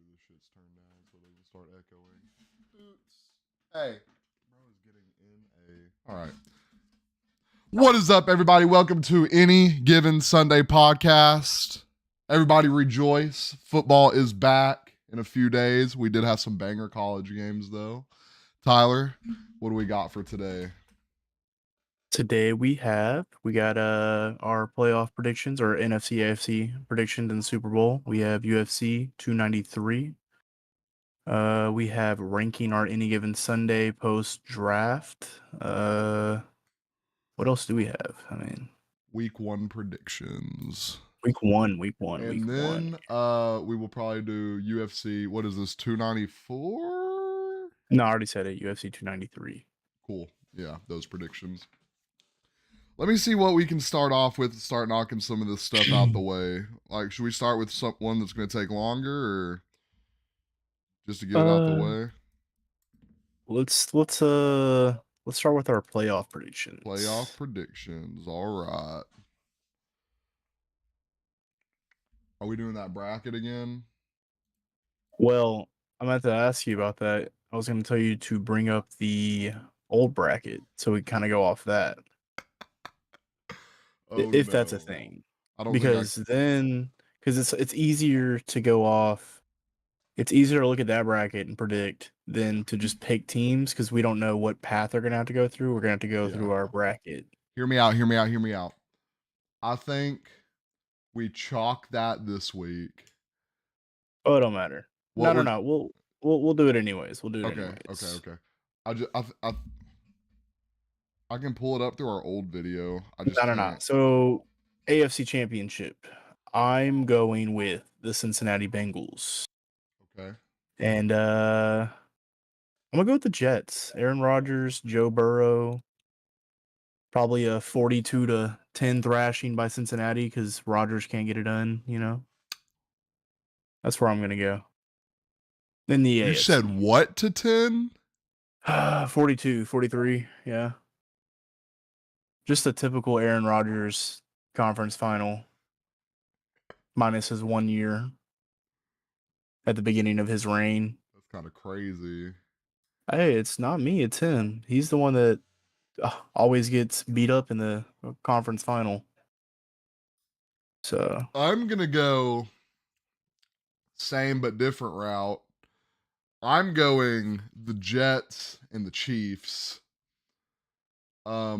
sure this shit's turned down so it doesn't start echoing. Oops. Hey, bro is getting in a. All right. What is up, everybody? Welcome to Any Given Sunday podcast. Everybody rejoice. Football is back in a few days. We did have some banger college games, though. Tyler, what do we got for today? Today we got our playoff predictions or NFC AFC predictions in the Super Bowl. We have UFC 293. We have ranking our any given Sunday post draft. What else do we have? I mean, Week 1 predictions. week one. And then we will probably do UFC. What is this? 294? No, I already said it. UFC 293. Cool. Yeah, those predictions. Let me see what we can start off with. Start knocking some of this stuff out the way. Like, should we start with one that's going to take longer, or just to get it out the way? Let's start with our playoff predictions. Playoff predictions. All right. Are we doing that bracket again? Well, I'm about to ask you about that. I was going to tell you to bring up the old bracket so we kind of go off that. If that's a thing. I don't because it's easier to go off. It's easier to look at that bracket and predict than to just pick teams because we don't know what path they're going to have to go through. We're going to have to go through our bracket. Hear me out. I think we chalk that this week. Oh, it don't matter. No. We'll do it anyways. We'll do it anyways. Okay. I can pull it up through our old video. No. So AFC Championship. I'm going with the Cincinnati Bengals. Okay. And I'm gonna go with the Jets. Aaron Rodgers, Joe Burrow. Probably a 42-10 thrashing by Cincinnati because Rodgers can't get it done, you know? That's where I'm going to go. Then the AFC. You said what to 10? 42, 43, yeah. Just a typical Aaron Rodgers conference final. Minus his 1 year at the beginning of his reign. That's kind of crazy. Hey, it's not me, it's him. He's the one that always gets beat up in the conference final. So I'm gonna go same but different route. I'm going the Jets and the Chiefs. I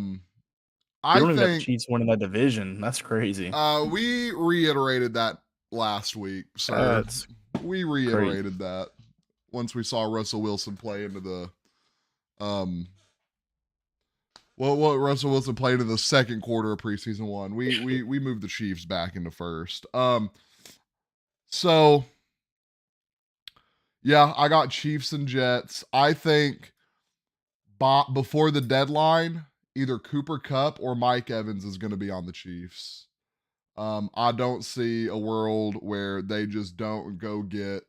don't even have the Chiefs winning that division. That's crazy. We reiterated that last week, sir. We reiterated that once we saw Russell Wilson play into the Russell Wilson played in the second quarter of preseason 1. We moved the Chiefs back into first. So yeah, I got Chiefs and Jets. I think before the deadline, either Cooper Kupp or Mike Evans is going to be on the Chiefs. I don't see a world where they just don't go get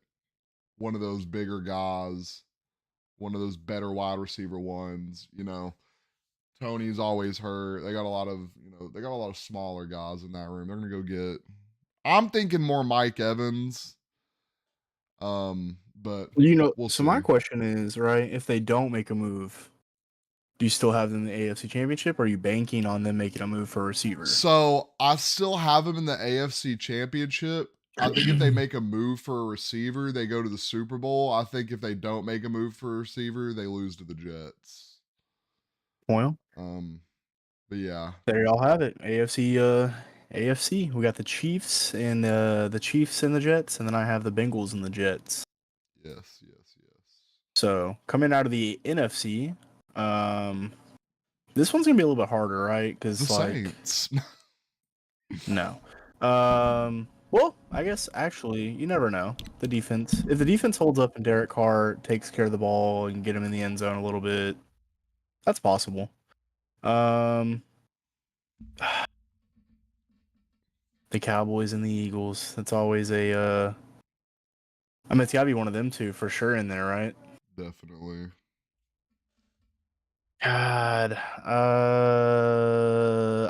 one of those bigger guys, one of those better wide receiver ones, you know. Tony's always hurt. They got a lot of smaller guys in that room. They're gonna go get. I'm thinking more Mike Evans. But we'll see. My question is, right, if they don't make a move, do you still have them in the AFC Championship, or are you banking on them making a move for a receiver? So I still have them in the AFC Championship. I think if they make a move for a receiver, they go to the Super Bowl. I think if they don't make a move for a receiver, they lose to the Jets. Well, but yeah, there y'all have it. AFC. We got the Chiefs and the Jets, and then I have the Bengals and the Jets. Yes. So coming out of the NFC, this one's gonna be a little bit harder, right? Because the Saints. No. Well, I guess actually, you never know. The defense. If the defense holds up and Derek Carr takes care of the ball and get him in the end zone a little bit, that's possible. The Cowboys and the Eagles. That's always a it's gotta be one of them two for sure in there, right? Definitely. God,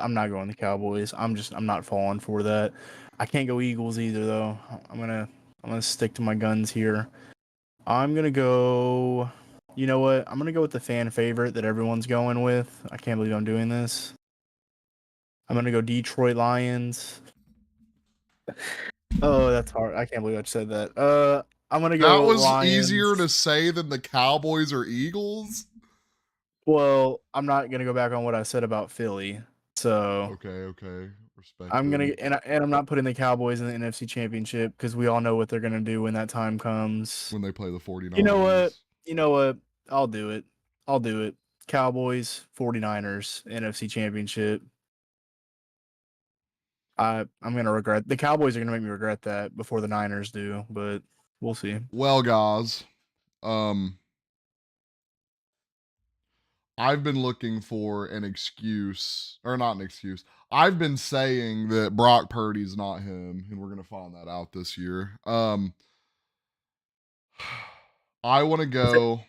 I'm not going the Cowboys. I'm not falling for that. I can't go Eagles either, though. I'm I'm gonna stick to my guns here. I'm gonna go. You know what? I'm gonna go with the fan favorite that everyone's going with. I can't believe I'm doing this. I'm gonna go Detroit Lions. Oh, that's hard. I can't believe I said that. I'm gonna That go was easier Lions. to say than the Cowboys or Eagles. Well, I'm not gonna go back on what I said about Philly. So Okay. I'm gonna Respected. and I'm not putting the Cowboys in the NFC Championship because we all know what they're gonna do when that time comes. When they play the You know what? 49ers. You know what? I'll do it. I'll do it. Cowboys, 49ers, NFC Championship. I'm gonna regret the Cowboys are gonna make me regret that before the Niners do, but we'll see. Well, guys, I've been looking for an excuse, or not an excuse. I've been saying that Brock Purdy's not him, and we're gonna find that out this year. I want to go.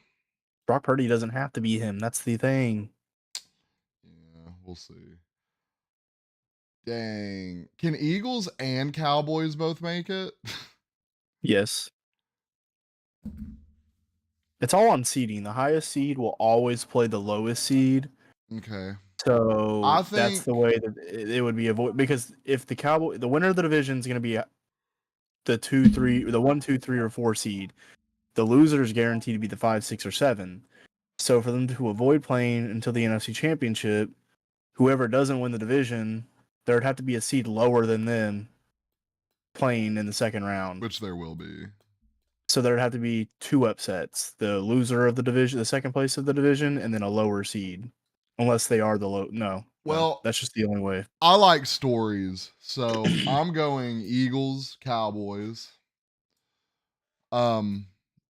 Brock Purdy doesn't have to be him. That's the thing. Yeah, we'll see. Dang, can Eagles and Cowboys both make it? Yes. It's all on seeding. The highest seed will always play the lowest seed. Okay, So I that's think the way that it would be avoided. Because if the winner of the division is going to be the 2, 3, the 1, 2, 3, or 4 seed, the loser is guaranteed to be the 5, 6, or 7. So for them to avoid playing until the NFC Championship, whoever doesn't win the division, there would have to be a seed lower than them playing in the second round. which there will be. So there'd have to be 2 upsets: the loser of the division, the second place of the division, and then a lower seed, unless they are the low. No, Well, that's just the only way. I like stories, so I'm going Eagles, Cowboys. Um,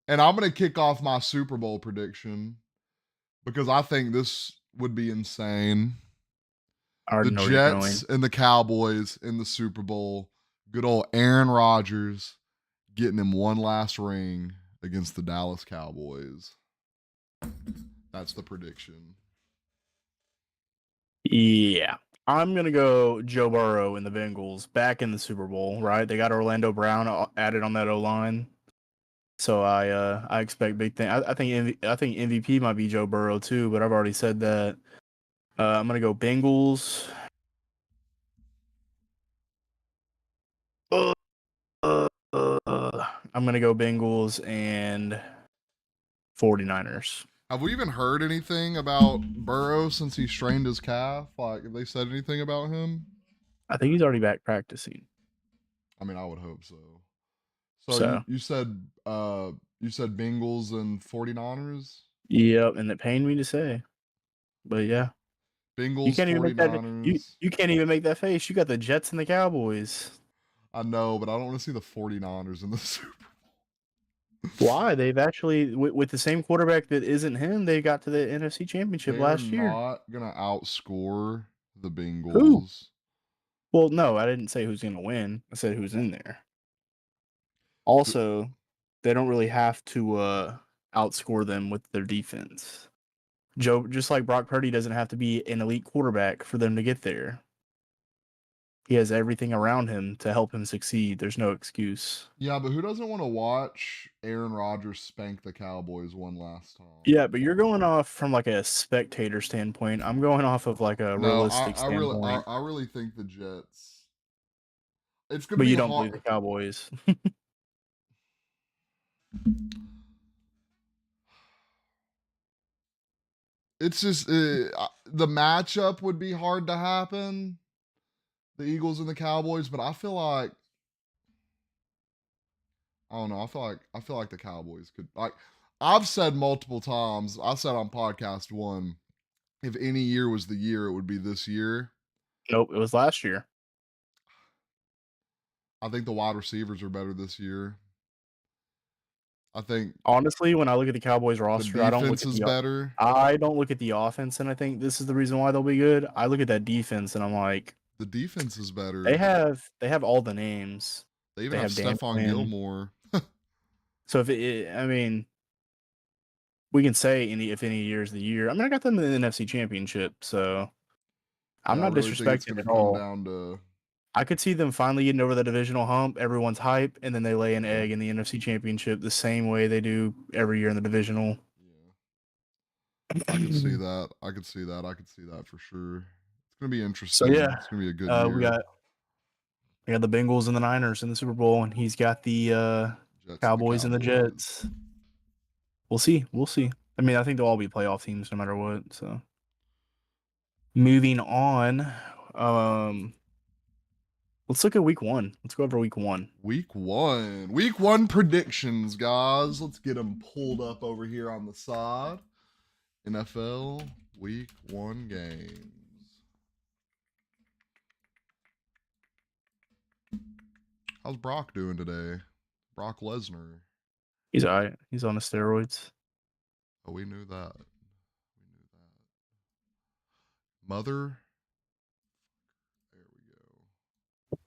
and I'm gonna kick off my Super Bowl prediction because I think this would be insane. I The already know where you're Jets going. and the Cowboys in the Super Bowl. Good old Aaron Rodgers getting him one last ring against the Dallas Cowboys. That's the prediction. Yeah. I'm gonna go Joe Burrow and the Bengals back in the Super Bowl. Right? They got Orlando Brown added on that O line, so I expect big things. I think MVP might be Joe Burrow too, but I've already said that. I'm gonna go Bengals. Uh, I'm gonna go Bengals and 49ers. Have we even heard anything about Burrow since he strained his calf? Like, have they said anything about him? I think he's already back practicing. I mean, I would hope so. So you So you said you said Bengals and 49ers? yep, and it pained me to say, but yeah, you Bengals can't even make that. You 49ers. you can't even make that face. You got the Jets and the Cowboys. I know, but I don't want to see the 49ers in the Super Bowl. Why? They've actually with the same quarterback that isn't him. They got to the NFC Championship They're last year. not gonna outscore the Who? Bengals. Well, no, I didn't say who's going to win. I said who's in there. The, Also, they don't really have to outscore them with their defense. Joe, just like Brock Purdy doesn't have to be an elite quarterback for them to get there. He has everything around him to help him succeed. There's no excuse. yeah, but who doesn't want to watch Aaron Rodgers spank the Cowboys one last time? Yeah, but you're going off from like a spectator standpoint. I'm going off of like a No, realistic standpoint. I really think the Jets. It's gonna But be you don't believe the hard. Cowboys. It's just the matchup would be hard to happen, the Eagles and the Cowboys, but I feel like I don't know. I feel like the Cowboys could like. I've said multiple times. I said on podcast one, if any year was the year, it would be this year. Nope, it was last year. I think the wide receivers are better this year. I think Honestly, when I look at the Cowboys the roster, defense is better. I don't look at the offense and I think this is the reason why they'll be good. I look at that defense and I'm like, The defense is they better. have all the names. They even They have have Dan Stephon Quinn. Gilmore. So I mean, we can say if any year is the year. I mean, I got them in the NFC Championship, so I'm Yeah, I not really think it's disrespecting going to at come all. down to I could see them finally getting over the divisional hump. Everyone's hype, and then they lay an Yeah. egg in the NFC Championship the same way they do every year in the divisional. Yeah. I could see that. I could see that. I could see that for sure. It's gonna be So interesting. It's gonna be a good we year. got the Bengals and the Niners in the Super Bowl, and he's got the Jets and the Cowboys and the Cowboys. Jets. We'll see. We'll see. I mean, I think they'll all be playoff teams no matter what. So moving on, let's look at week one. Let's go over week one. Week one. Week one predictions, guys. Let's get them pulled up over here on the side. NFL week one games. How's Brock doing today? Brock Lesnar. He's all right. He's on the steroids. Oh, we knew that. We knew that. Mother. There we go.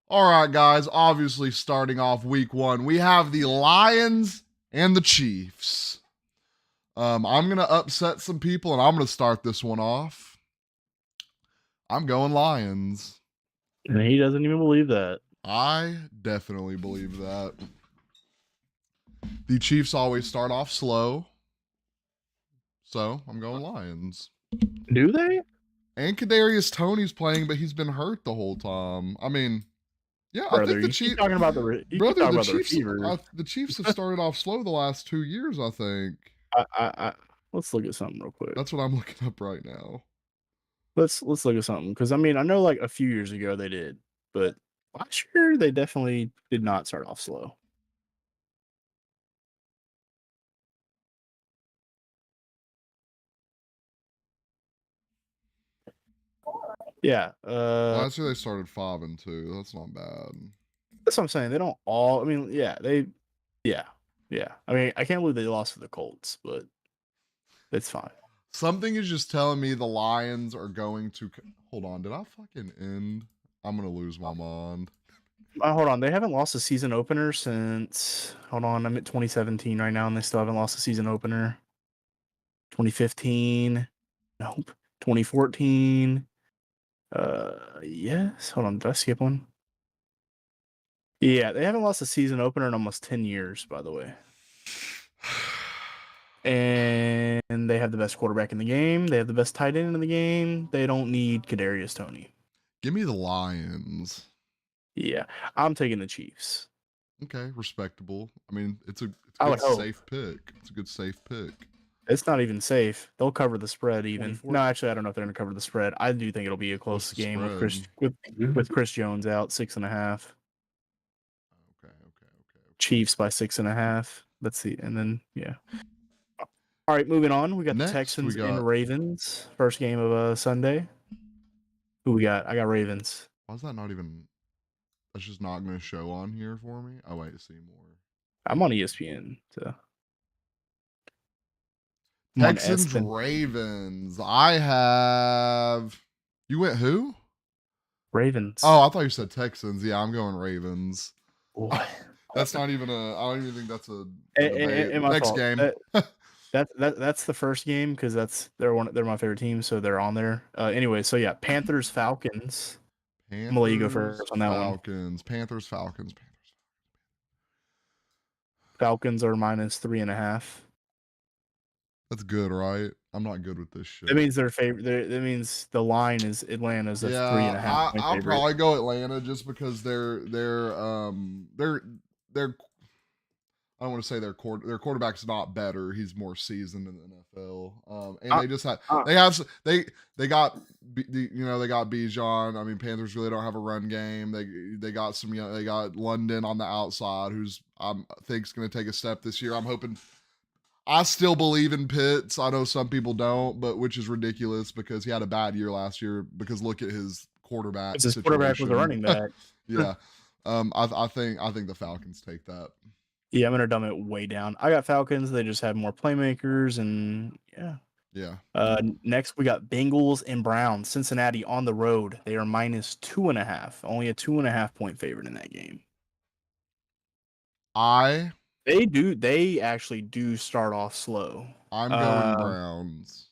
All right, guys. Obviously, starting off week one, we have the Lions and the Chiefs. I'm going to upset some people, and I'm going to start this one off. I'm going Lions. And he doesn't even believe that. I definitely believe that. The Chiefs always start off slow. So I'm going Lions. Do they? And Kadarius Toney's playing, but he's been hurt the whole time. I mean, yeah, Brother, I think the you keep Chiefs. talking about the receivers. The Chiefs have started off slow the last 2 years. I think. Let's look at something real quick. That's what I'm looking up right now. Let's look at something because I mean I know like a few years ago they did, but last year they definitely did not start off slow. Yeah, Last year they started 5-2. That's not bad. that's what I'm saying. They don't all. I mean, yeah. I mean, I can't believe they lost to the Colts, but it's fine. Something is just telling me the Lions are going to. Hold on, did I fucking end? I'm gonna lose my mind. Hold on, they haven't lost a season opener since. Hold on, I'm at 2017 right now, and they still haven't lost a season opener. 2015, nope. 2014, yes. Hold on, did I skip one? Yeah, they haven't lost a season opener in almost 10 years, by the way. And they have the best quarterback in the game. They have the best tight end in the game. They don't need Kadarius Toney. Give me the Lions. Yeah, I'm taking the Chiefs. Okay, respectable. I mean, it's a I good would hope. safe pick. It's a good safe pick. It's not even safe. They'll cover the spread even. 24. No, actually, I don't know if they're going to cover the spread. I do think it'll be a close game with Chris Jones out 6.5. Okay. Chiefs by 6.5. Let's see, and then yeah. All right, moving on. We got Next, the Texans we got- and Ravens. First game of Sunday. Who we got? I got Ravens. Why is that not even? That's just not going to show on here for me. Oh wait, see more. I'm on ESPN. So Texans Ravens. I have. You went who? Ravens. Oh, I thought you said Texans. Yeah, I'm going Ravens. What? That's not even a. I don't even think that's a And debate. my Next fault. game. That's the first game because they're my favorite team, so they're on there. Anyway, so yeah, Panthers Falcons. I'm gonna let you go first on that one. Panthers Falcons. Falcons are minus 3.5. That's good, right? I'm not good with this shit. That means their favorite. That means the line is Atlanta's a 3.5. I'll probably go Atlanta just because they're I don't want to say their quarterback's not better. He's more seasoned in the NFL. And they just had they got Bijan. I mean, Panthers really don't have a run game. They got they got London on the outside, who's I think's going to take a step this year. I'm hoping. I still believe in Pitts. I know some people don't, but which is ridiculous because he had a bad year last year. Because look at his quarterback. His quarterback was a running back. Yeah. I think the Falcons take that. Yeah, I'm gonna dumb it way down. I got Falcons. They just have more playmakers, and yeah. Yeah. Next we got Bengals and Browns. Cincinnati on the road. They are minus 2.5. Only a 2.5 point favorite in that game. They actually do start off slow. I'm going Browns.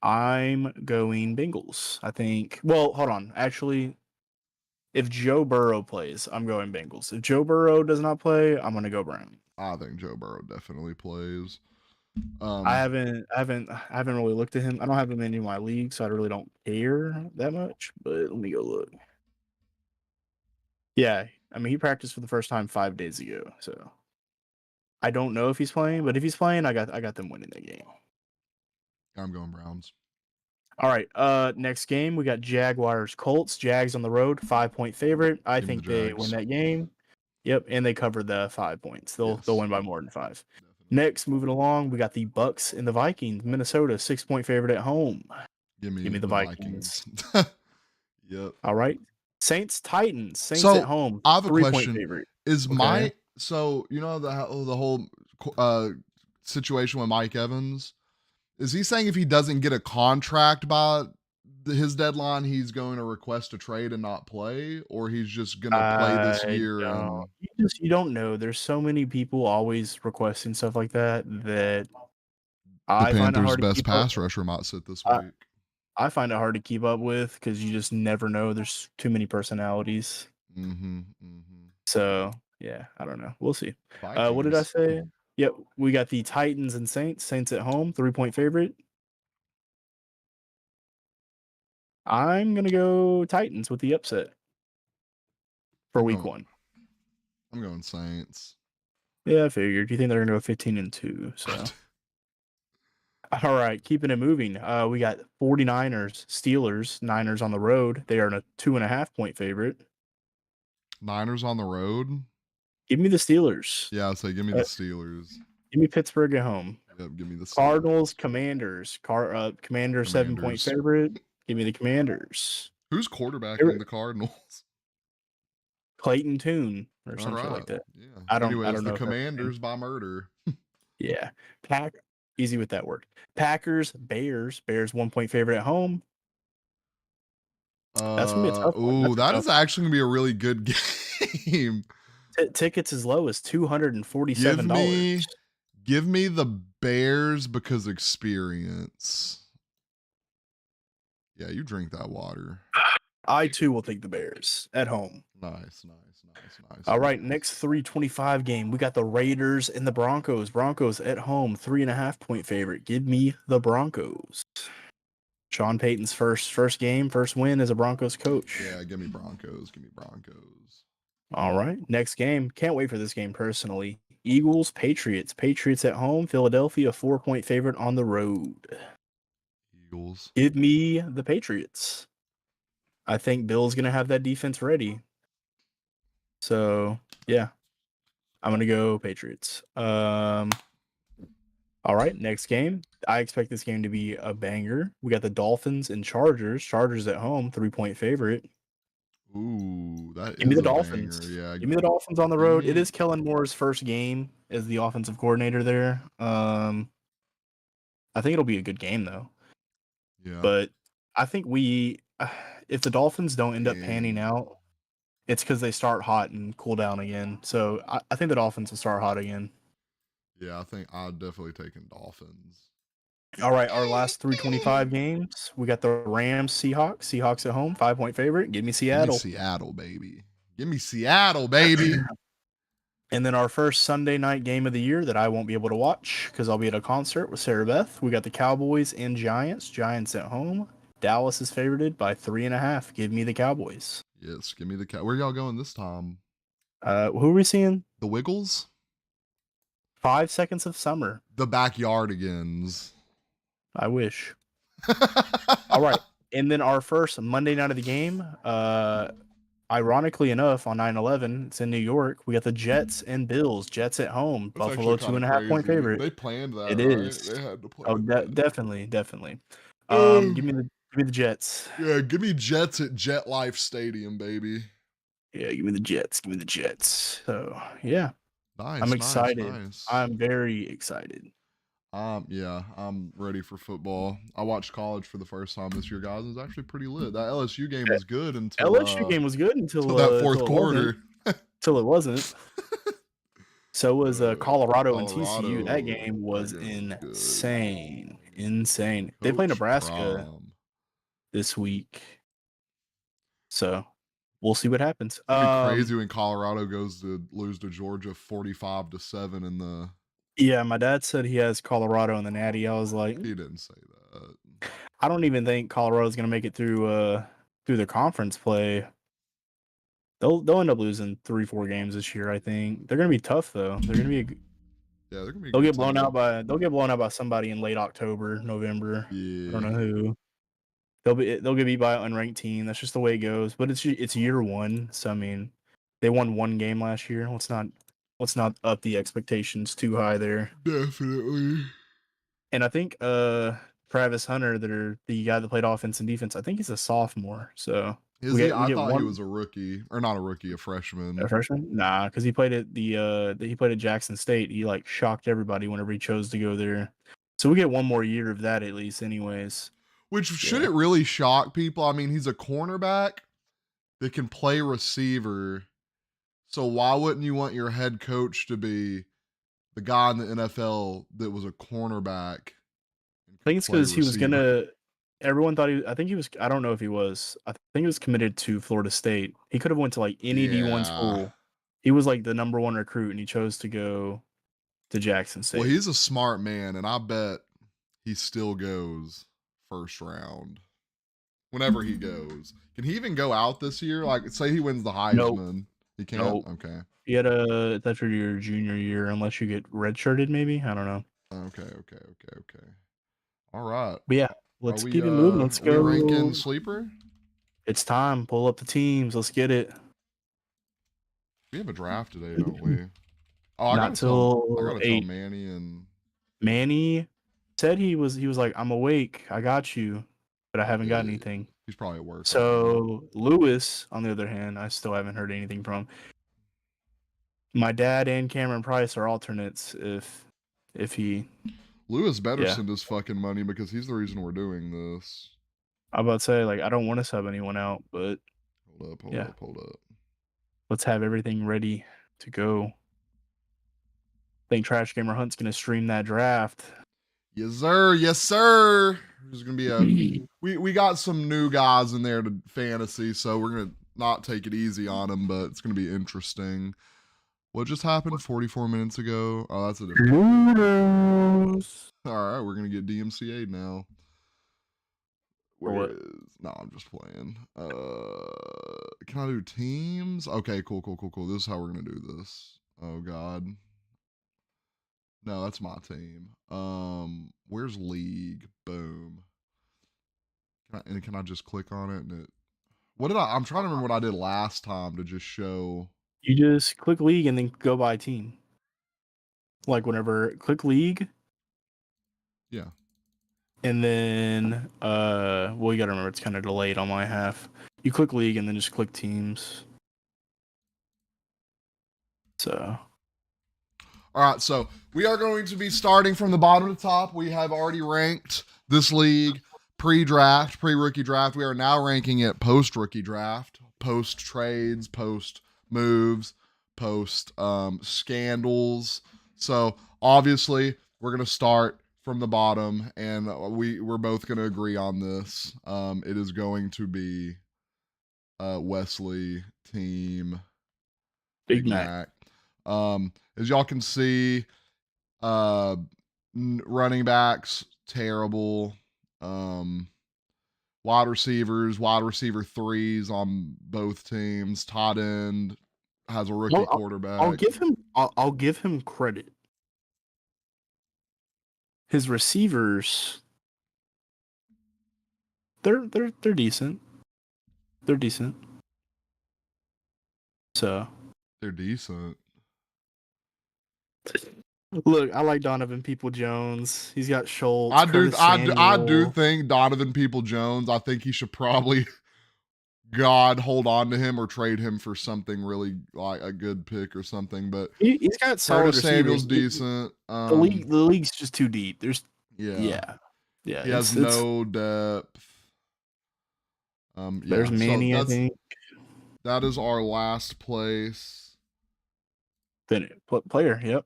I'm going Bengals. I think. Well, hold on. Actually, if Joe Burrow plays, I'm going Bengals. If Joe Burrow does not play, I'm gonna go Brown. I think Joe Burrow definitely plays. I haven't really looked at him. I don't have him in any of my leagues, so I really don't care that much. But let me go look. Yeah, I mean he practiced for the first time 5 days ago, so I don't know if he's playing. But if he's playing, I got them winning that game. I'm going Browns. All right. Next game we got Jaguars Colts. Jags on the road, 5-point favorite. I Give me the think they win Jags. that game. Yep, and they cover the 5 points. They'll Yes. win by more than 5. Definitely. Next, moving along, we got the Bucks and the Vikings. Minnesota 6-point favorite at home. Give me Give me the the Vikings. Yep. All right. Saints Titans. Saints at So home. I have a 3-point question. favorite. Is Okay. so you know the whole situation with Mike Evans? Is he saying if he doesn't get a contract by his deadline, he's going to request a trade and not play, or he's just going to play this I year don't. and You don't know. There's so many people always requesting stuff like that that the I find it Panthers' hard to best keep up. pass rusher might sit this I, week? I find it hard to keep up with because you just never know. There's too many personalities. Mm-hmm. Mm-hmm. So yeah, I don't know. We'll see. What did I Vikings. say? Yep, we got the Titans and Saints. Saints at home, 3-point favorite. I'm gonna go Titans with the upset for I'm week going. 1. I'm going Saints. Yeah, I figured. You think they're gonna go 15-2? So all right, keeping it moving. We got 49ers, Steelers, Niners on the road. They are a 2.5-point favorite. Niners on the road. Give me the Steelers. Yeah, I'd say give me the Steelers. Give me Pittsburgh at home. Yep, give me the Steelers. Cardinals, Commanders. Commanders 7-point Commanders. favorite. Give me the Commanders. Who's quarterbacking the Cardinals? Clayton Tune or All some shit right. like that. Yeah. I Anyways, don't the know if that's his name. Commanders by murder. Yeah. Easy with that word. Packers, Bears. Bears 1-point favorite at home. That's gonna be a tough one. Ooh, That's a that tough is actually gonna be a really good game. tickets as low as Give $247. me give me the Bears because experience. Yeah, you drink that water. I too will take the Bears at home. Nice. All right, next 325 game. We got the Raiders and the Broncos. Broncos at home, 3.5-point favorite. Give me the Broncos. Sean Payton's first game, first win as a Broncos coach. Yeah, give me Broncos. Give me Broncos. All right, next game. Can't wait for this game personally. Eagles, Patriots. Patriots at home. Philadelphia, 4-point favorite on the road. Eagles. Give me the Patriots. I think Bill's going to have that defense ready. So, yeah. I'm going to go Patriots. All right, next game. I expect this game to be a banger. We got the Dolphins and Chargers. Chargers at home, 3-point favorite. Ooh, that Give me is the a Dolphins. banger. Yeah. Give me the Dolphins on the give road. It me- is Kellen Moore's first game as the offensive coordinator there. I think it'll be a good game though. Yeah. But I think if the Dolphins don't end up panning out, it's because they start hot and cool down again. So I think the Dolphins will start hot again. Yeah, I think I'd definitely taken Dolphins. All right, our last 325 games. We got the Rams, Seahawks. Seahawks at home, 5-point favorite. Give me Seattle. Give me Seattle, baby. Give me Seattle, baby. And then our first Sunday night game of the year that I won't be able to watch because I'll be at a concert with Sarah Beth. We got the Cowboys and Giants. Giants at home. Dallas is favorited by 3.5. Give me the Cowboys. Yes, give me the Where y'all going this time? Who are we seeing? The Wiggles? 5 Seconds of Summer. The Backyardigans. I wish. All right. And then our first Monday night of the game, ironically enough, on 9/11, it's in New York. We got the Jets and Bills. Jets at home. That's Buffalo, actually 2.5-point crazy. favorite. They planned that, It right? is. They had to Oh, plan that. definitely. Give me the Jets. Yeah, give me Jets at Jet Life Stadium, baby. Yeah, give me the Jets. Give me the Jets. So yeah, Nice. I'm excited. Nice. I'm very excited. Yeah, I'm ready for football. I watched college for the first time this year, guys. It was actually pretty lit. That LSU game was good until LSU game was good until that fourth quarter. Until it wasn't. So was Colorado and Colorado, TCU. That game was good. insane. insane. They play Coach Nebraska Prom. this week, so we'll see what happens. It's gonna be crazy when Colorado goes to lose to Georgia 45-7 in the. Yeah, my dad said he has Colorado in the Natty. I was like, He didn't say that. I don't even think Colorado's gonna make it through the conference play. They'll end up losing 3-4 games this year. I think they're gonna be tough though. They're gonna be Yeah, they're gonna be a they'll good get blown team. out by somebody in late October, November. I don't Yeah, know who. They'll get beat by an unranked team. That's just the way it goes. But it's year one, so I mean, they won one game last year. Let's not up the expectations too high there. definitely. And I think Travis Hunter, the guy that played offense and defense, I think he's a sophomore. So Is he? we I get thought he one was a rookie, or not a rookie, a a freshman. freshman. Nah, because he played at he played at Jackson State. He like shocked everybody whenever he chose to go there. So we get one more year of that at least, anyways. Which should Yeah. it really shock people? I mean, he's a cornerback that can play receiver. So why wouldn't you want your head coach to be the guy in the NFL that was a cornerback and I think could it's play because he was receiver? gonna. Everyone thought I think he was. I don't know if he was. I think he was committed to Florida State. He could have went to like any D1 Yeah. school. He was like the number one recruit, and he chose to go to Jackson Well, State. he's a smart man, and I bet he still goes first round whenever he goes. Can he even go out this year? Like, say he wins the Nope. Heisman. He can't? Nope. Okay. You had that's for your junior year, unless you get redshirted, maybe. I don't know. Okay. All right. But yeah, Are let's we keep it moving. Let's ranking go. sleeper? It's time. Pull up the teams. Let's get it. We have a draft today, don't we? Oh, Not I till gotta tell 8. Manny and Manny said he was like, I'm awake. I got you, but I haven't got yeah, anything. he's probably at work right now. So Lewis, on the other hand, I still haven't heard anything from. My dad and Cameron Price are alternates if he. Lewis better Yeah, send his fucking money because he's the reason we're doing this. I'm about to say, like, I don't want to sub anyone out, but yeah, Hold up. let's have everything ready to go. I think Trash Gamer Hunt's gonna stream that draft. Yes, sir. Yes, sir. There's gonna be a we got some new guys in there to fantasy, so we're gonna not take it easy on them, but it's gonna be interesting. What just happened 44 minutes ago? Oh, that's a different. All right, we're gonna get DMCA now. Or Where what? is? No, I'm just playing. Can I do teams? Okay, cool. This is how we're gonna do this. Oh God. No, that's my team. Where's league? Boom. Can I just click on it and it? What did I'm trying to remember what I did last time to just show. You just click league and then go by team. Like whenever click league. Yeah. And then well, you gotta remember it's kind of delayed on my half. You click league and then just click teams. So All right, so we are going to be starting from the bottom to top. We have already ranked this league pre-draft, pre-rookie draft. We are now ranking it post-rookie draft, post-trades, post-moves, post-scandals. So obviously, we're going to start from the bottom, and we're both going to agree on this. It is going to be Wesley, team, Big Big Mac. Mac. As y'all can see, running backs terrible. Wide receiver threes on both teams. Tight end has a rookie quarterback. I'll give him credit. His receivers, they're decent. They're decent. So They're decent. look, I like Donovan People-Jones. He's got Schultz. I Curtis do Samuel. think Donovan People-Jones. I think he should probably hold on to him or trade him for something really like a good pick or something. But He's got solid Curtis Samuel's receivers. decent. The league's just too deep. There's yeah. Yeah, He has no depth. There's yeah. Manny, I think. That is our last place. Player, yep.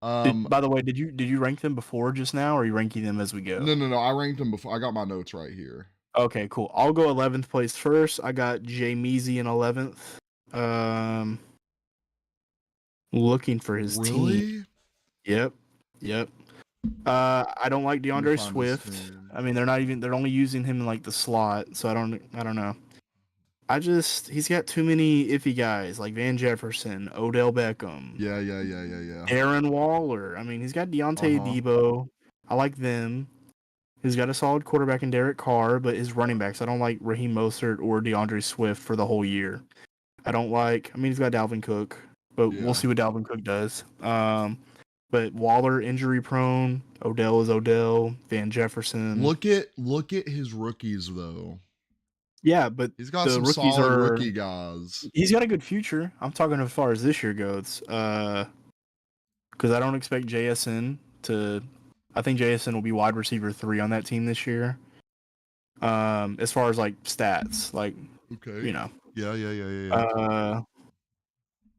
By the way, did you rank them before just now, or are you ranking them as we go? No. I ranked him before. I got my notes right here. Okay, cool. I'll go 11th place first. I got Jamiezy in 11th. Looking for his team. Really? Yep. I don't like Let me DeAndre find his Swift. team. I mean, they're only using him in like the slot, so I don't know. He's got too many iffy guys like Van Jefferson, Odell Beckham, Yeah. Aaron Waller. I mean, he's got Deontay Uh-huh. Debo. I like them. He's got a solid quarterback in Derek Carr, but his running backs, I don't like Raheem Mostert or DeAndre Swift for the whole year. I mean, he's got Dalvin Cook, but we'll Yeah. see what Dalvin Cook does. But Waller injury prone. Odell is Odell. Van Jefferson. Look at his rookies though. Yeah, but He's got the some rookies solid are. rookie guys. He's got a good future. I'm talking as far as this year goes. Because I don't expect JSN to. I think JSN will be wide receiver 3 on that team this year. As far as like stats, like Okay. you know. Yeah.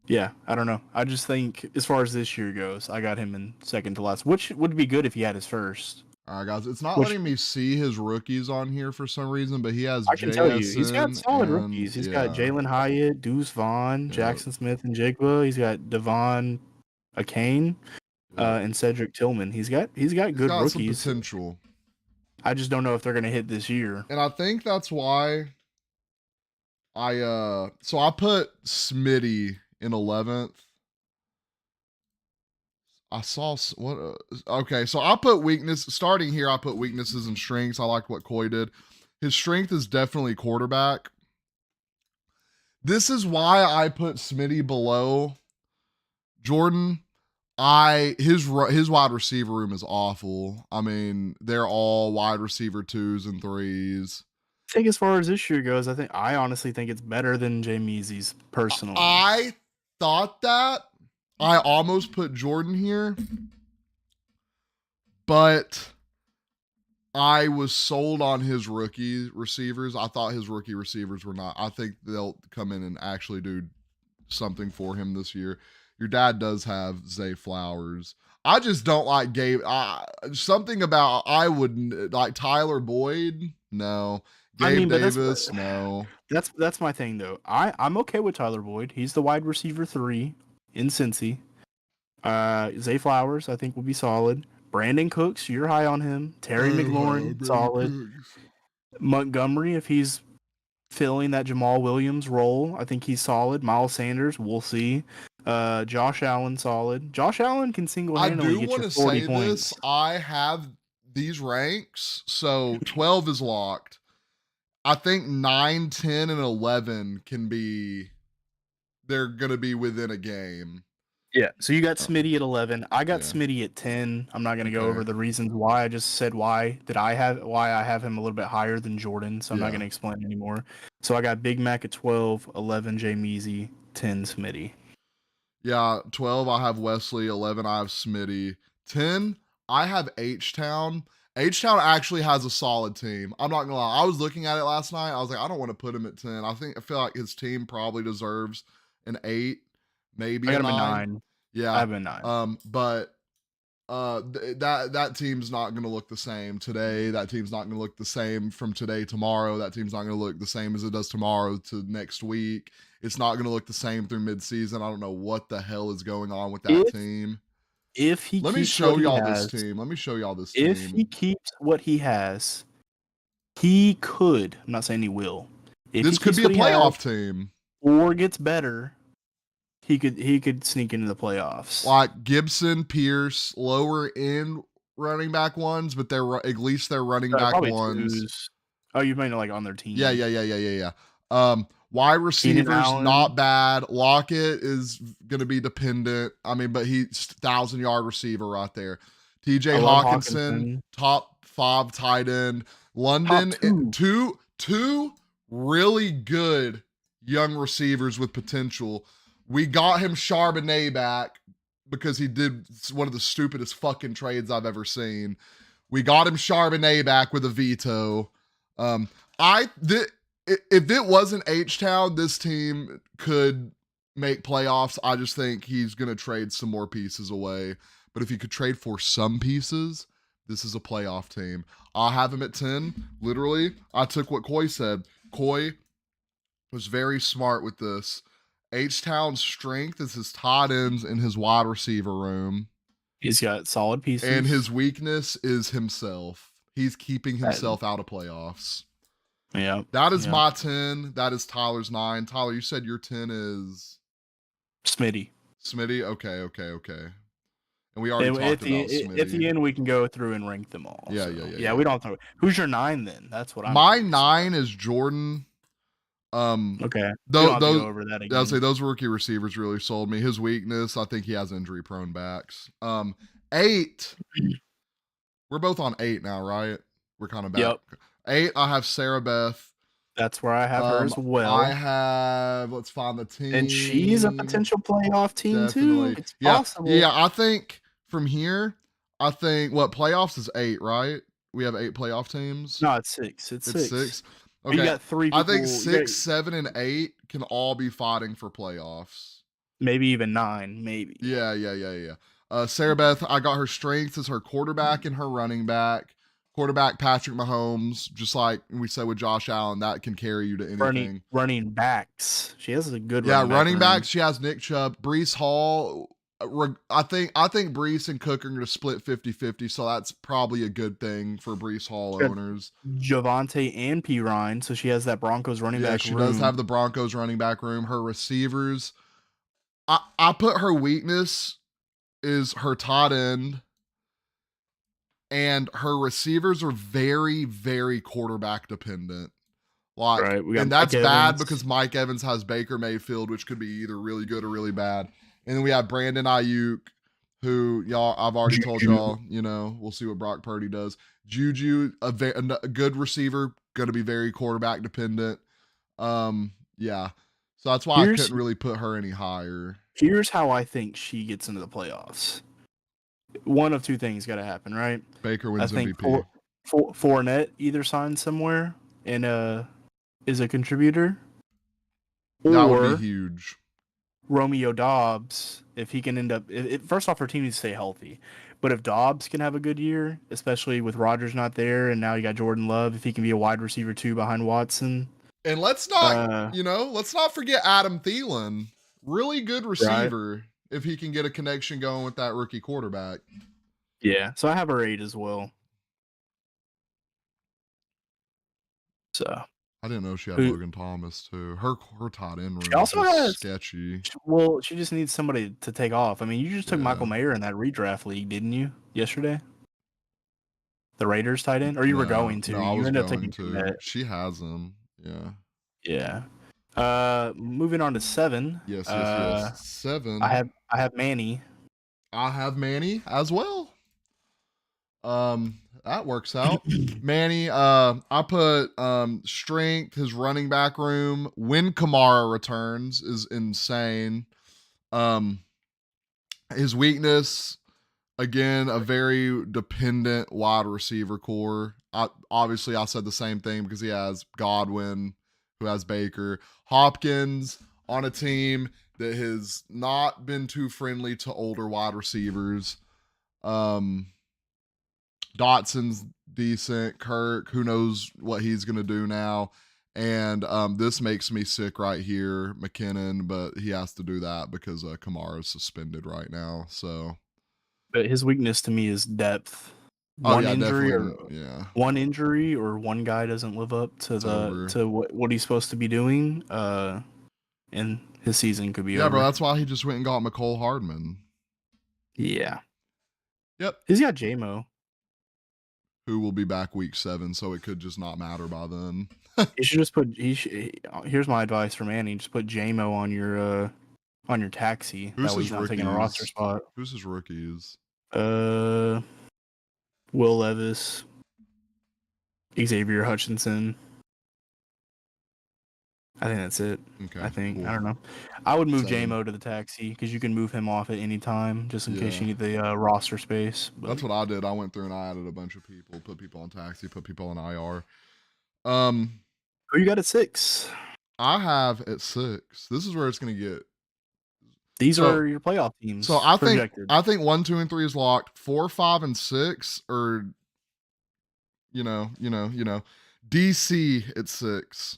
Yeah, I don't know. I just think as far as this year goes, I got him in second to last, which would be good if he had his first. All right, guys. It's not Which letting me see his rookies on here for some reason, but he has I can tell you, he's got JSN solid and rookies. He's got yeah. Jalen Hyatt, Deuce Vaughn, Yeah. Jackson Smith, and Jigba. He's got Devon Akane, Yeah. and Cedric Tillman. He's got He's good got some rookies. potential. I just don't know if they're gonna hit this year. And I think that's why I put Smitty in 11th. I saw what okay, so I put weakness starting here. I put weaknesses and strengths. I like what Coy did. His strength is definitely quarterback. This is why I put Smitty below Jordan. His wide receiver room is awful. I mean, they're all wide receiver 2s and 3s. I think as far as this year goes, I honestly think it's better than Jamiezy's personally. I thought that. I almost put Jordan here, but I was sold on his rookie receivers. I thought his rookie receivers were not. I think they'll come in and actually do something for him this year. Your dad does have Zay Flowers. I just don't like Gabe. Something about I wouldn't like Tyler Boyd. No. Gabe Davis. No. That's my thing though. I'm okay with Tyler Boyd. He's the wide receiver 3 in Cincy. Zay Flowers, I think, will be solid. Brandon Cooks, you're high on him. Terry McLaurin, solid. Cooks. Montgomery, if he's filling that Jamal Williams role, I think he's solid. Miles Sanders, we'll see. Josh Allen, solid. Josh Allen can single-handedly get you 40 points. I have these ranks, so 12 is locked. I think 9, 10, and 11 can be. They're gonna be within a game. Yeah, so you got Smitty at 11. I got Smitty at 10. I'm not going to go over the reasons why. I just said why I have him a little bit higher than Jordan, so I'm not going to explain anymore. So I got Big Mac at 12, 11 Jamiezy, 10 Smitty. Yeah, 12 I have Wesley, 11 I have Smitty, 10 I have H-Town. H-Town actually has a solid team. I'm not gonna lie. I was looking at it last night. I was like, I don't want to put him at 10. I feel like his team probably deserves an 8. Maybe a 9. Yeah, I have a 9. But that team's not going to look the same today. That team's not going to look the same from today tomorrow. That team's not going to look the same as it does tomorrow to next week. It's not going to look the same through midseason. I don't know what the hell is going on with that team. Let me show y'all this team. If he keeps what he has, he could. I'm not saying he will. This could be a playoff team, or gets better. He could sneak into the playoffs. Like Gibson, Pierce, lower end running back ones, but they're at least they're running back ones. 2s. Oh, you mean like on their team? Yeah. Wide receivers not bad. Lockett is gonna be dependent. I mean, but he's 1,000-yard receiver right there. TJ Hawkinson, top 5 tight end. London, two really good young receivers with potential. We got him Charbonnet back because he did one of the stupidest fucking trades I've ever seen. We got him Charbonnet back with a veto. If it wasn't H-Town, this team could make playoffs. I just think he's going to trade some more pieces away. but if you could trade for some pieces, this is a playoff team. I'll have him at 10. Literally, I took what Coy said. Coy was very smart with this. H-Town's strength is his tight ends in his wide receiver room. He's got solid pieces. And his weakness is himself. He's keeping himself out of playoffs. Yeah. That is my 10. That is Tyler's 9. Tyler, you said your 10 is Smitty. Smitty? Okay. And we already talked about Smitty. At the end, we can go through and rank them all. Yeah, so. yeah. We don't have to. Who's your 9 then? That's what I'm. My 9 is Jordan. Okay. Those go over that again. I'll say those rookie receivers really sold me. His weakness, I think he has injury prone backs. 8. We're both on 8 now, right? We're kind of back. Yep. 8, I have Sarah Beth. That's where I have her as well. I have, let's find the team. And she's a potential playoff team Definitely. too. It's possible. Yeah, I think from here, playoffs is 8, right? We have 8 playoff teams. No, it's 6. It's 6. Okay. You got 3 people. I think 6, 7, and 8 can all be fighting for playoffs. Maybe even 9, maybe. Yeah. Sarah Beth, I got her strengths as her quarterback and her running back. Quarterback Patrick Mahomes, just like we said with Josh Allen, that can carry you to anything. Running backs. She has a good running backs. She has Nick Chubb. Breece Hall, I think Breece and Cook are going to split 50-50, so that's probably a good thing for Breece Hall owners. Javonte and P. Ryan, so she has that Broncos running back room. Yeah, she does have the Broncos running back room. Her receivers, I put her weakness is her tight end, and her receivers are very, very quarterback dependent. And that's bad because Mike Evans has Baker Mayfield, which could be either really good or really bad. And then we have Brandon Ayuk, who I've already told y'all, we'll see what Brock Purdy does. Juju, a good receiver, going to be very quarterback dependent. Yeah. So that's why I couldn't really put her any higher. Here's how I think she gets into the playoffs. One of 2 things got to happen, right? Baker wins MVP. Fournette either signs somewhere and is a contributor. That would be huge. Romeo Doubs, if he can end up... first off, her team needs to stay healthy. But if Doubs can have a good year, especially with Rodgers not there, and now you got Jordan Love, if he can be a wide receiver too behind Watson... And let's not forget Adam Thielen. Really good receiver if he can get a connection going with that rookie quarterback. Yeah, so I have her 8 as well. So I didn't know she had Logan Thomas too. Her tight end room also has sketchy. Well, she just needs somebody to take off. I mean, you just took Michael Mayer in that redraft league, didn't you? Yesterday, the Raiders tight end, or you were going to? No, I was going to. That. She has him. Yeah. Moving on to 7. Yes. 7. I have Manny. I have Manny as well. That works out. Manny, I put strength, his running back room. When Kamara returns is insane. His weakness, again, a very dependent wide receiver core. Obviously, I said the same thing because he has Godwin, who has Baker. Hopkins on a team that has not been too friendly to older wide receivers. Dotson's decent. Kirk, who knows what he's going to do now. And this makes me sick right here, McKinnon, but he has to do that because Kamara is suspended right now. So, but his weakness to me is depth. One injury or one guy doesn't live up to what he's supposed to be doing, and his season could be over. Yeah, bro, that's why he just went and got McCole Hardman. Yeah. Yep. He's got J-Mo, who will be back week 7, so it could just not matter by then. You should just put. Here's my advice for Manny: just put J-Mo on your taxi. Who's that way his he's not rookies? taking a roster spot. Who's his rookies? Will Levis, Xavier Hutchinson. I think that's it. Okay. Cool. I don't know. I would move J-Mo to the taxi because you can move him off at any time, just in case you need the roster space. But that's what I did. I went through and I added a bunch of people, put people on taxi, put people on IR. Who you got at 6? I have at 6. This is where it's going to get. These So are your playoff so teams I think projected. I think 1, 2, and 3 is locked. 4, 5, and 6 are DC at 6.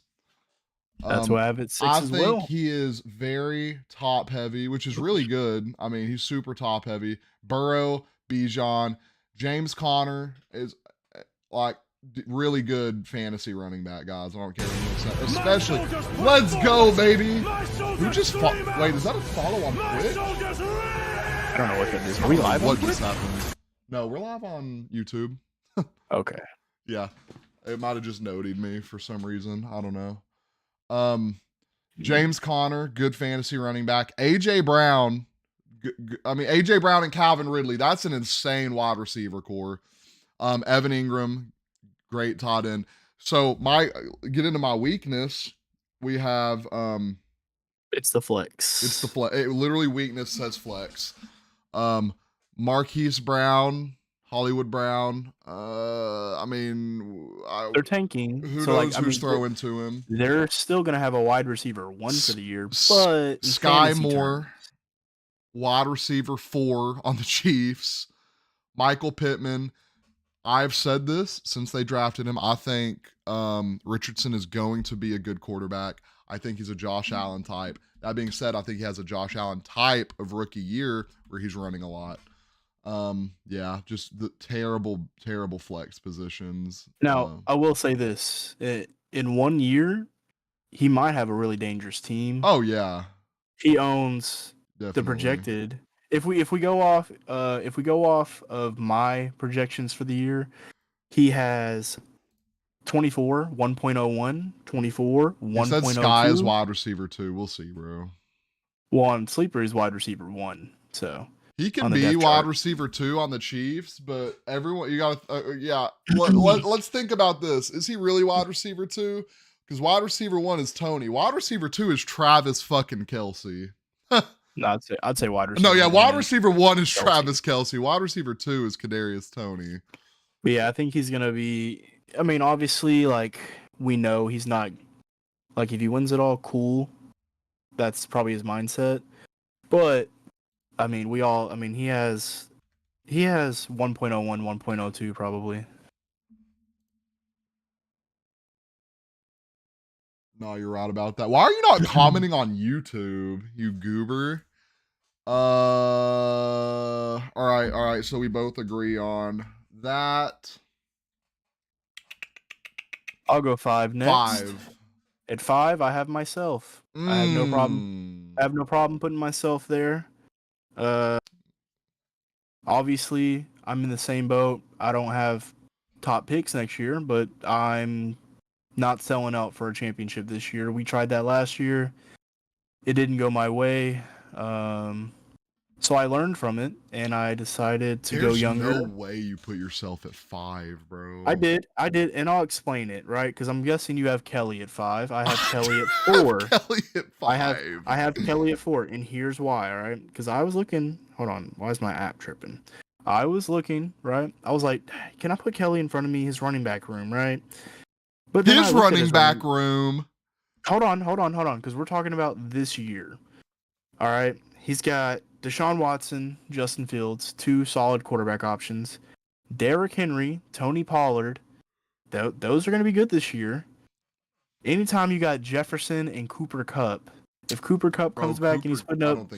That's who I have at 6 I as think well. he is very top heavy, which is really good. I mean, he's super top heavy. Burrow, Bijan, James Conner is like really good fantasy running back, guys. I don't care what you say. Especially, let's go, baby. Who just wait? Is that a follow on Twitch? I don't know what that is. Are we live? What just happened? No, we're live on YouTube. Okay. Yeah, it might have just noted me for some reason. I don't know. James Conner, good fantasy running back. AJ Brown, AJ Brown and Calvin Ridley. That's an insane wide receiver core. Evan Ingram, great tight end. So get into my weakness. We have It's the flex. it's the flex. Literally weakness says flex. Marquise Brown, Hollywood Brown. They're tanking. Who so knows who's throwing to him? They're still gonna have a wide receiver 1 for the year, but Sky Moore, wide receiver 4 on the Chiefs. Michael Pittman. I've said this since they drafted him. I think Richardson is going to be a good quarterback. I think he's a Josh Allen type. That being said, I think he has a Josh Allen type of rookie year where he's running a lot. Yeah, just the terrible flex positions. Now, I will say this. In 1 year, he might have a really dangerous team. Oh yeah. He owns Definitely. the projected. If we go off of my projections for the year, he has 24, 1.01, 24, 1.02. You said Sky is wide receiver 2. We'll see, bro. Well, on Sleeper is wide receiver 1, so he can be wide receiver 2 on the Chiefs, but everyone, you got to, let's think about this. Is he really wide receiver 2? Because wide receiver 1 is Tony. Wide receiver 2 is Travis fucking Kelce. No, I'd say wide receiver. No, yeah, wide receiver 1 is Travis Kelce. Wide receiver 2 is Kadarius Toney. But yeah, I think he's gonna be. I mean, obviously, like we know he's not. Like if he wins it all, cool. That's probably his mindset. But I mean, he has 1.01, 1.02 probably. No, you're right about that. Why are you not commenting on YouTube, you goober? All right. So we both agree on that. I'll go 5 next. 5. At 5, I have myself. I have no problem. I have no problem putting myself there. Obviously, I'm in the same boat. I don't have top picks next year, but I'm not selling out for a championship this year. We tried that last year. It didn't go my way. So I learned from it, and I decided to go younger. There's no way you put yourself at 5, bro. I did, and I'll explain it, right? Because I'm guessing you have Kelly at 5. I have Kelly at 4. Kelly at 5. I have Kelly at 4, and here's why, all right? Because I was looking. Hold on, why is my app tripping? I was looking, right? I was like, can I put Kelly in front of me? His running back room, right? But his running back room. Hold on, because we're talking about this year. All right, he's got Deshaun Watson, Justin Fields, 2 solid quarterback options. Derrick Henry, Tony Pollard, those are going to be good this year. Anytime you got Jefferson and Cooper Kupp, if Cooper Kupp comes back and he's putting up,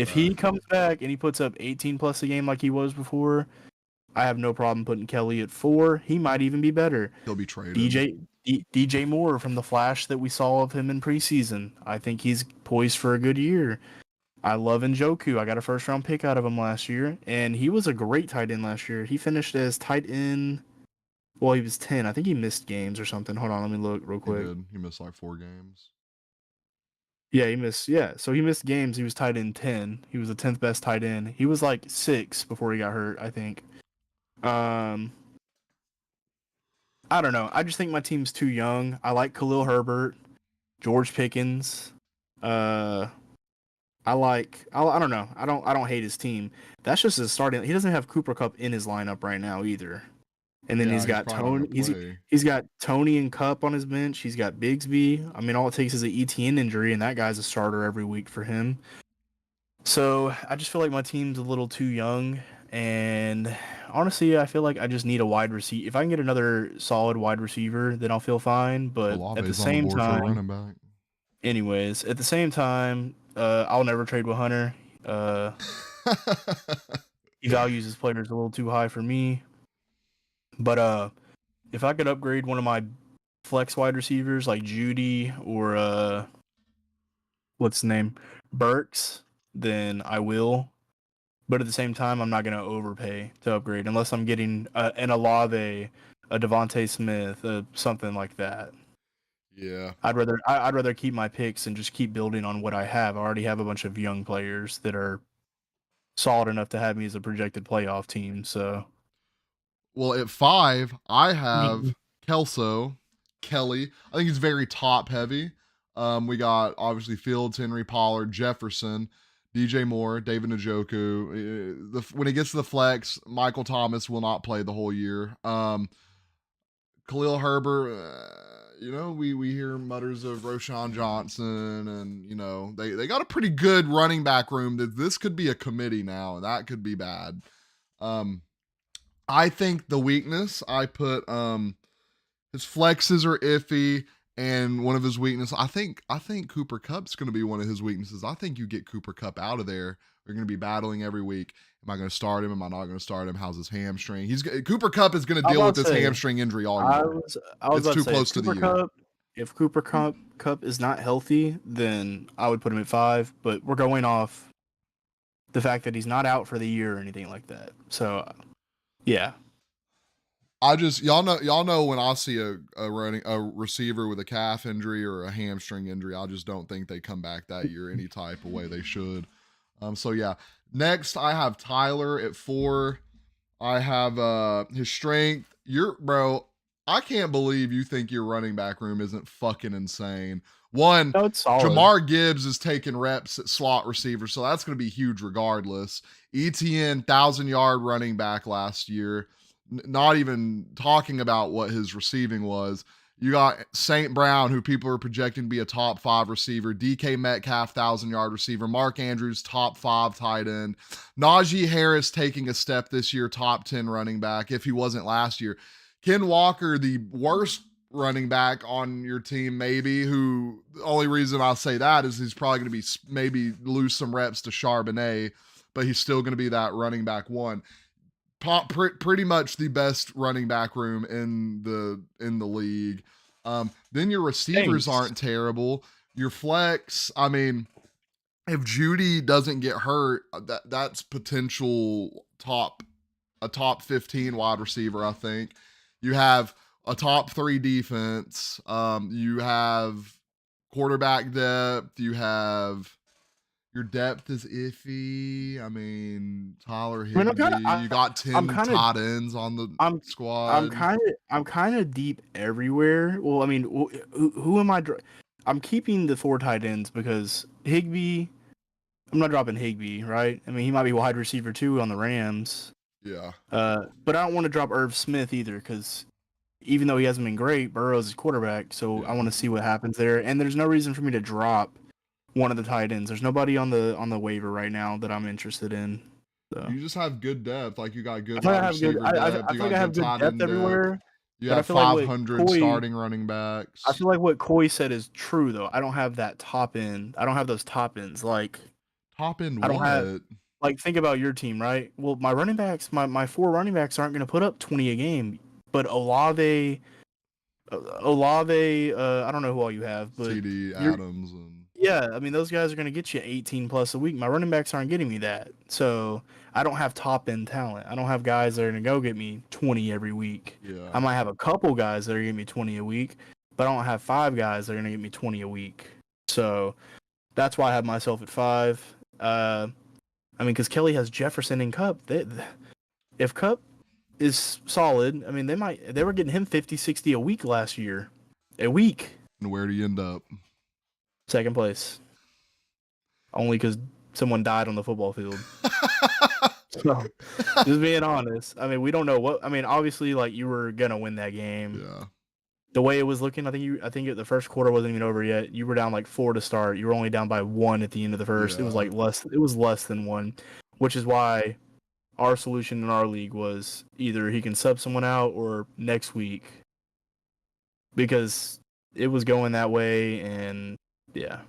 he comes back and he puts up 18 plus a game like he was before, I have no problem putting Kelly at 4. He might even be better. He'll be traded. DJ Moore from the flash that we saw of him in preseason. I think he's poised for a good year. I love Njoku. I got a first round pick out of him last year, and he was a great tight end last year. He finished as tight end. Well, he was 10. I think he missed games or something. Hold on, let me look real quick. He did. He missed like 4 games. Yeah, he missed. Yeah, so he missed games. He was tight end 10. He was the 10th best tight end. He was like 6 before he got hurt, I think. I don't know. I just think my team's too young. I like Khalil Herbert, George Pickens. I don't know. I don't hate his team. That's just his starting. He doesn't have Cooper Kupp in his lineup right now either. And then he's got Tony. He's got Tony and Kupp on his bench. He's got Bigsby. I mean, all it takes is an ETN injury, and that guy's a starter every week for him. So I just feel like my team's a little too young, and honestly, I feel like I just need a wide receiver. If I can get another solid wide receiver, then I'll feel fine. But at the Olave's on the same board for a time, running back. I'll never trade with Hunter. Uh, he values his players a little too high for me. But if I could upgrade one of my flex wide receivers like Judy or what's the name, Burks, then I will. But at the same time, I'm not going to overpay to upgrade unless I'm getting an Olave, a Devontae Smith, something like that. Yeah. I'd rather keep my picks and just keep building on what I have. I already have a bunch of young players that are solid enough to have me as a projected playoff team. So Well, at 5, I have Kelly. I think he's very top heavy. We got obviously Fields, Henry Pollard, Jefferson, DJ Moore, David Njoku. When he gets to the flex, Michael Thomas will not play the whole year. Khalil Herbert, we hear mutters of Roshan Johnson, and they got a pretty good running back room. That this could be a committee now, and that could be bad. Um, I think the weakness I put his flexes are iffy, and one of his weaknesses I think Cooper Cup's going to be one of his weaknesses. I think you get Cooper Cup out of there. They're going to be battling every week. Am I going to start him? Am I not going to start him? How's his hamstring? Cooper Cup is going to I was deal with about this to say, hamstring injury all I year. was I was It's about to too say close to the year. If Cooper Cup is not healthy, then I would put him at 5. But we're going off the fact that he's not out for the year or anything like that. So yeah, Y'all know when I see a receiver with a calf injury or a hamstring injury, I just don't think they come back that year any type of way they should. So yeah. Next I have Tyler at 4. I have his strength. Bro, I can't believe you think your running back room isn't fucking insane. One, no, it's solid. Jamar Gibbs is taking reps at slot receiver, so that's going to be huge regardless. ETN 1,000-yard running back last year. Not even talking about what his receiving was. You got St. Brown, who people are projecting to be a top 5 receiver. DK Metcalf, 1,000-yard receiver. Mark Andrews, top 5 tight end. Najee Harris taking a step this year, top 10 running back, if he wasn't last year. Ken Walker, the worst running back on your team, maybe, who the only reason I'll say that is he's probably going to be maybe lose some reps to Charbonnet, but he's still going to be that running back 1. Pretty much the best running back room in the league. Then your receivers Thanks. aren't terrible. Your flex, I mean, if Judy doesn't get hurt, that's potential a top 15 wide receiver, I think. You have a top 3 defense. You have quarterback depth. You have your depth is iffy. I mean, Tyler I mean, Higbee. You got I'm 10 kind of tight ends on the I'm squad. I'm kind of deep everywhere. Well, I mean, who am I? I'm keeping the 4 tight ends because Higbee. I'm not dropping Higbee, right? I mean, he might be wide receiver 2 on the Rams. Yeah. But I don't want to drop Irv Smith either because even though he hasn't been great, Burrow's his quarterback, so I Yeah. want to see what happens there. And there's no reason for me to drop one of the tight ends. There's nobody on the waiver right now that I'm interested in. So You just have good depth. Like you got I good feel like wide I have good. receiver depth. I You feel like got I good have good tight depth end depth. everywhere. You But I have feel like what 500 Coy, starting running I backs. feel like what Coy said is true though. I don't have that top end. I don't have those top ends. Like Top end I don't have what? like think about your team, right? Well, my running backs, my 4 running backs aren't going to put up 20 a game. But Olave, I don't know who all you have, but CD you're Adams and yeah, I mean those guys are going to get you 18 plus a week. My running backs aren't getting me that. So, I don't have top end talent. I don't have guys that are going to go get me 20 every week. yeah. I might have a couple guys that are going to get me 20 a week, but I don't have 5 guys that are going to get me 20 a week. So, that's why I have myself at 5. I mean, because Kelly has Jefferson and Cup. If Cup is solid, I mean, they were getting him 50, 60 a week last year. A week. And where do you end up? Second place. Only because someone died on the football field. So, just being honest. I mean, we don't know what. I mean, obviously, like, you were going to win that game. Yeah. the way it was looking, I think the first quarter wasn't even over yet. You were down like 4 to start. You were only down by 1 at the end of the first. It was Yeah. like less than 1, which is why our solution in our league was either he can sub someone out or next week, because it was going that way, and yeah,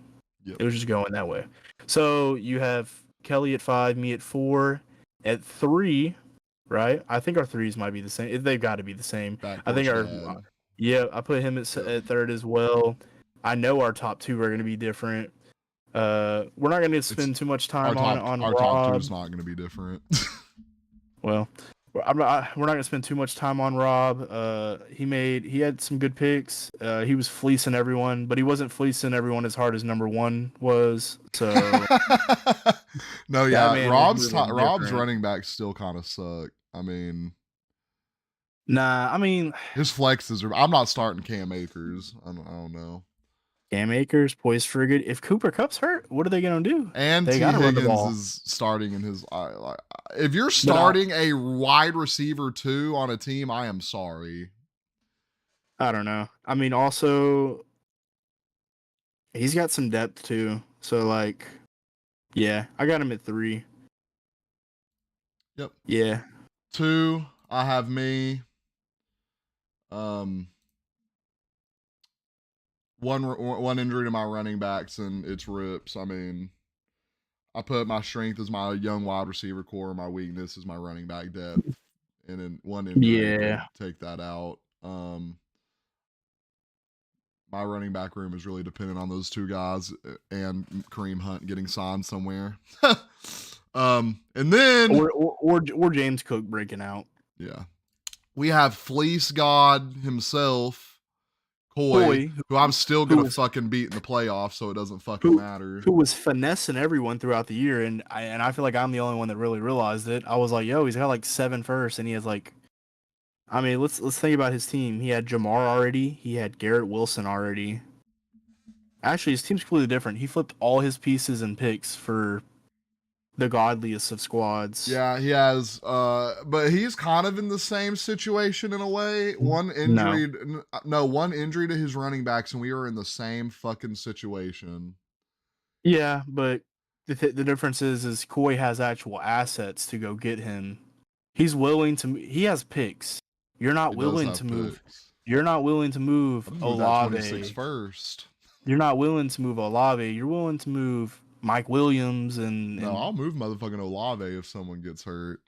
Yep. it was just going that way. So you have Kelly at 5, me at 4, at 3, right? I think our threes might be the same. They've got to be the same. I Backdoor think Chad. I put him at Yep. 3rd as well. I know our top 2 are going to be different. We're not going to It's spend too much our time top on our top two Rob. is not going to be different. Well, we're not going to spend too much time on Rob. He had some good picks. He was fleecing everyone, but he wasn't fleecing everyone as hard as number 1 was. So No, that yeah, man was moving Rob's different. running backs still kind of suck. I mean, Nah, I mean, his flexes are. I'm not starting Cam Akers. I don't know. Cam Akers poised for good. If Cooper Kupp's hurt, what are they going to do? And They T got to run the Higgins ball. is starting in his. Like, if you're But starting a wide receiver 2 on a team, I am sorry. I don't know. I mean, also, he's got some depth too. So, like, yeah, I got him at 3. Yep. Yeah. 2, I have me. One injury to my running backs and it's rips. I mean, I put my strength as my young wide receiver core, my weakness is my running back depth, and then one injury Yeah. could take that out. My running back room is really dependent on those 2 guys and Kareem Hunt getting signed somewhere. And then Or James Cook breaking out. yeah, we have Fleece God himself, Coy, who I'm still who gonna was fucking beat in the playoffs, so it doesn't fucking matter. who was finessing everyone throughout the year, and I feel like I'm the only one that really realized it. I was like, yo, he's got like 7 firsts, and he has like, I mean, let's think about his team. He had Jamar already. He had Garrett Wilson already. Actually, his team's completely different. He flipped all his pieces and picks for the godliest of squads. Yeah, he has, but he's kind of in the same situation in a way. One injury to his running backs, and we are in the same fucking situation. Yeah, but the difference is Coy has actual assets to go get him. He's willing to. He has picks. You're not He does willing have to move. picks. You're not willing to move I'll just move that 26 Olave. first. You're not willing to move Olave. You're willing to move Mike Williams No, and I'll move motherfucking Olave if someone gets hurt.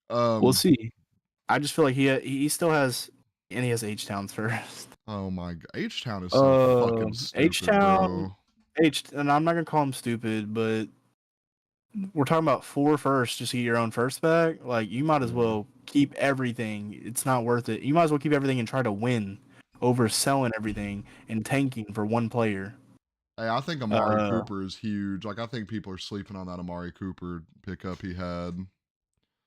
we'll see. I just feel like he still has, and he has H Towns first. Oh my god, H Town is so fucking stupid, H Town, bro. and I'm not gonna call him stupid, but we're talking about 4 firsts just to get your own first back. Like, you might as well keep everything. It's not worth it. You might as well keep everything and try to win over selling everything and tanking for 1 player. Hey, I think Amari Cooper is huge. Like, I think people are sleeping on that Amari Cooper pickup he had.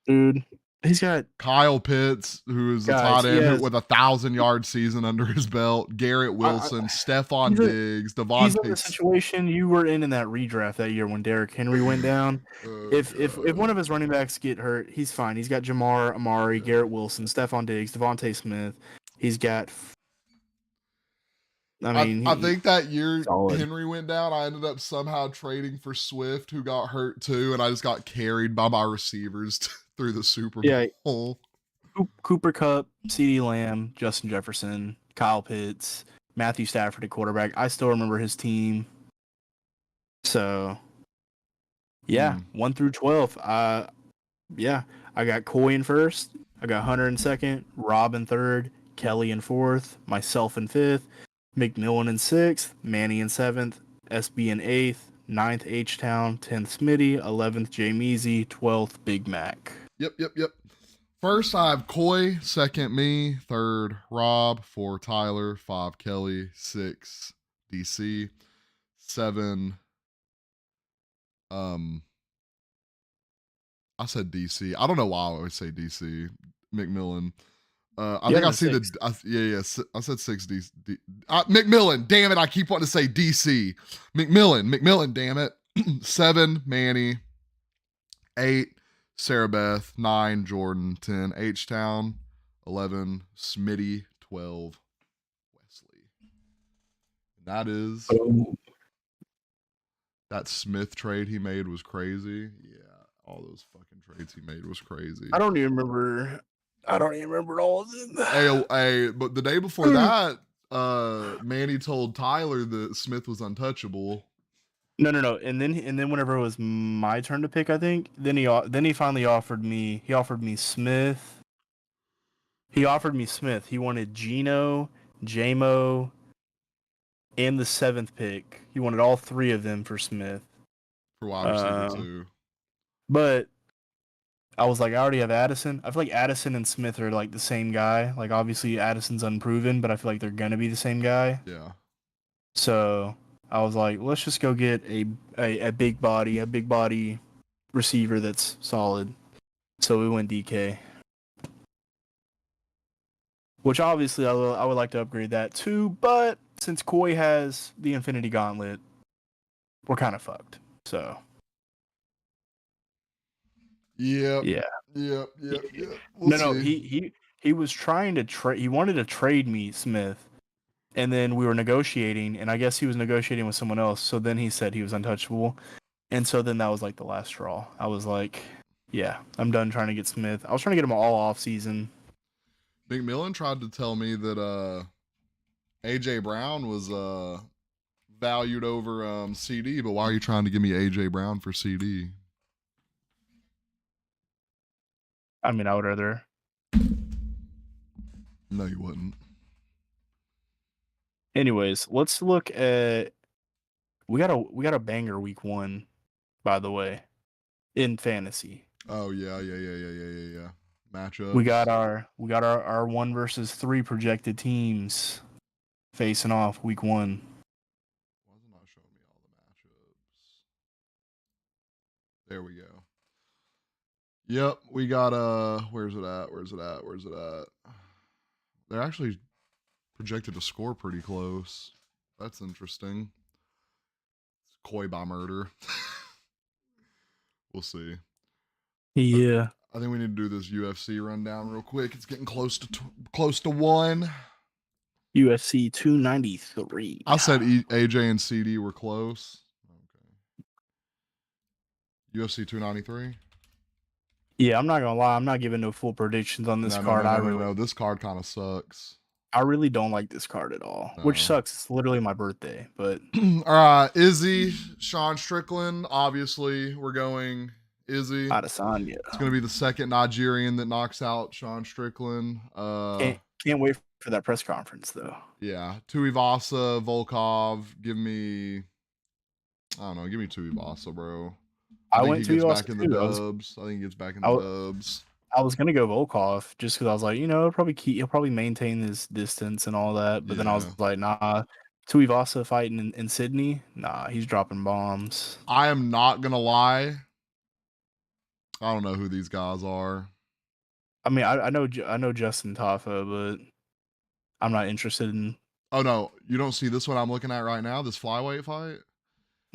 Dude, he's got Kyle Pitts, who is a tight end with 1,000-yard season under his belt. Garrett Wilson, Stephon Diggs, Devontae. He's in the situation you were in that redraft that year when Derrick Henry went down. If one of his running backs get hurt, he's fine. He's got Jamar, Amari, Garrett Wilson, Stephon Diggs, Devontae Smith. He's got. I think that year solid. Henry went down, I ended up somehow trading for Swift, who got hurt too, and I just got carried by my receivers through the Super Bowl. Cooper Kupp, CeeDee Lamb, Justin Jefferson, Kyle Pitts, Matthew Stafford at quarterback. I still remember his team. So, yeah, 1 through 12. Yeah, I got Coy in first. I got Hunter in second, Rob in third, Kelly in fourth, myself in fifth, McMillan in sixth, Manny in seventh, SB in eighth, 9th H-Town, 10th Smitty, 11th Jameezy, 12th Big Mac. Yep. First, I have Coy. Second, me. Third, Rob. 4, Tyler. 5, Kelly. 6, DC. 7, I said DC. I don't know why I always say DC. McMillan. I think I see I said 6 DC. McMillan. Damn it. I keep wanting to say DC. McMillan. Damn it. 7, Manny. 8, Sarah Beth. 9, Jordan. 10, H-Town. 11, Smitty. 12, That is Boom. that Smith trade he made was crazy. Yeah, all those fucking trades he made was crazy. I don't even remember. I don't even remember all of them. Hey, but the day before that, Manny told Tyler that Smith was untouchable. No. And then whenever it was my turn to pick, I think then he finally offered me. He offered me Smith. He offered me Smith. He wanted Gino, JMO, and the 7th pick. He wanted all 3 of them for Smith. For wide receiver too. But I was like, I already have Addison. I feel like Addison and Smith are like the same guy. Like obviously Addison's unproven, but I feel like they're gonna be the same guy. Yeah. So I was like, let's just go get a big body receiver that's solid. So we went DK. Which obviously I would like to upgrade that too, but since Koi has the Infinity Gauntlet, we're kind of fucked. So Yep. yeah. Yep. No, he was trying to trade. He wanted to trade me Smith, and then we were negotiating, and I guess he was negotiating with someone else. So then he said he was untouchable, and so then that was like the last straw. I was like, yeah, I'm done trying to get Smith. I was trying to get him all off season. McMillan tried to tell me that AJ Brown was valued over CD, but why are you trying to give me AJ Brown for CD? I mean, I would rather. No, you wouldn't. Anyways, let's look at. We got a banger week 1, by the way, in fantasy. Oh yeah. Matchups. We got our 1 versus 3 projected teams facing off week 1. Why is it not showing me all the matchups? There we go. Yep, we got where's it at? They're actually projected to score pretty close. That's interesting. It's Koi by murder. We'll see. Yeah. I think we need to do this UFC rundown real quick. It's getting close to 1. UFC 293. I said AJ and CD were close. Okay. UFC 293. Yeah, I'm not gonna lie. I'm not giving no full predictions on this card. No. This card kind of sucks. I really don't like this card at all, which sucks. It's literally my birthday, but all right, Izzy, Sean Strickland. Obviously, we're going Izzy. Adesanya. It's going to be the second Nigerian that knocks out Sean Strickland. Can't wait for that press conference though. Yeah, Tuivasa, Volkov. Give me Tuivasa, bro. I think he gets back in the dubs. I think he gets back in the dubs. I was gonna go Volkov just because I was like, he'll probably maintain his distance and all that. But then I was like, nah. Tuivasa fighting in Sydney, nah, he's dropping bombs. I am not gonna lie. I don't know who these guys are. I mean, I know Justin Tafa, but I'm not interested in. Oh no, you don't see this one I'm looking at right now. This flyweight fight.